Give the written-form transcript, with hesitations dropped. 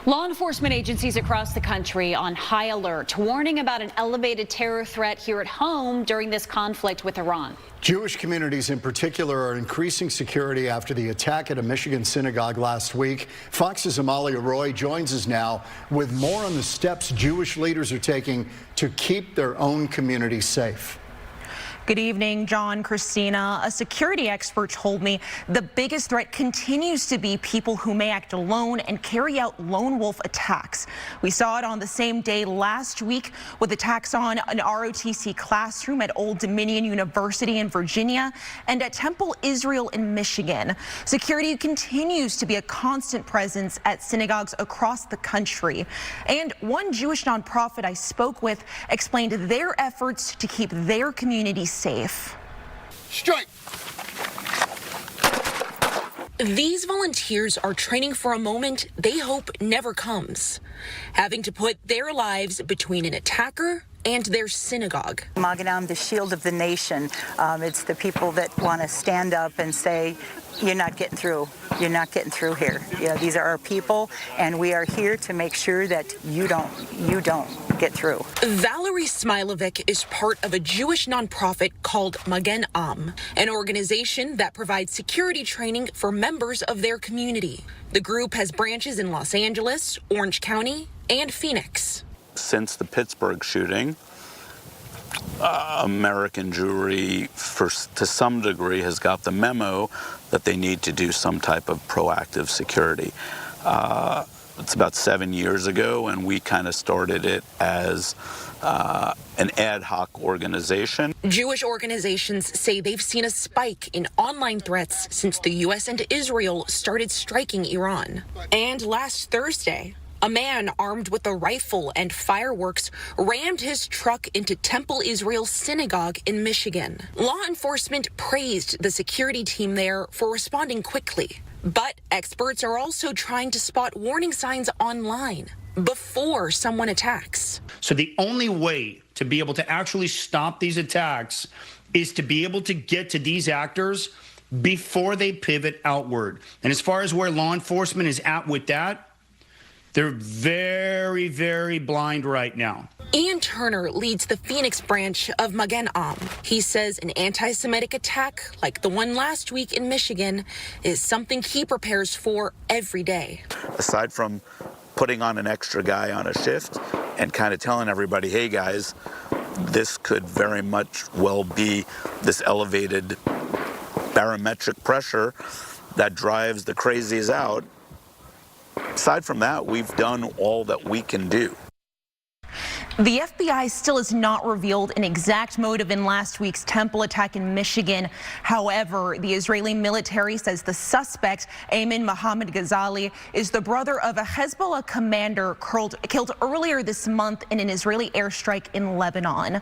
Law enforcement agencies across the country on high alert, warning about an elevated terror threat here at home during this conflict with Iran. Jewish communities in particular are increasing security after the attack at a Michigan synagogue last week. Fox's Amalia Roy joins us now with more on the steps Jewish leaders are taking to keep their own community safe. Good evening, John, Christina. A security expert told me the biggest threat continues to be people who may act alone and carry out lone wolf attacks. We saw it on the same day last week with attacks on an ROTC classroom at Old Dominion University in Virginia and at Temple Israel in Michigan. Security continues to be a constant presence at synagogues across the country. And one Jewish nonprofit I spoke with explained their efforts to keep their community safe. Strike! These volunteers are training for a moment they hope never comes, having to put their lives between an attacker and their synagogue. Magen, the shield of the nation. It's the people that want to stand up and say, you're not getting through. You're not getting through here. You know, these are our people, and we are here to make sure that you don't get through. Valerie Smilovic is part of a Jewish nonprofit called Magen, an organization that provides security training for members of their community. The group has branches in Los Angeles, Orange County, and Phoenix. Since the Pittsburgh shooting, American Jewry, to some degree, has got the memo that they need to do some type of proactive security. It's about 7 years ago, and we kind of started it as an ad hoc organization. Jewish organizations say they've seen a spike in online threats since the U.S. and Israel started striking Iran. And last Thursday, a man armed with a rifle and fireworks rammed his truck into Temple Israel synagogue in Michigan. Law enforcement praised the security team there for responding quickly. But experts are also trying to spot warning signs online before someone attacks. So the only way to be able to actually stop these attacks is to be able to get to these actors before they pivot outward. And as far as where law enforcement is at with that, they're very, very blind right now. Ian Turner leads the Phoenix branch of Magen. He says an anti-Semitic attack like the one last week in Michigan is something he prepares for every day. Aside from putting on an extra guy on a shift and kind of telling everybody, hey guys, this could very much well be this elevated barometric pressure that drives the crazies out. Aside from that, we've done all that we can do. The FBI still has not revealed an exact motive in last week's Temple attack in Michigan. However, the Israeli military says the suspect, Ayman Mohammed Ghazali, is the brother of a Hezbollah commander killed earlier this month in an Israeli airstrike in Lebanon.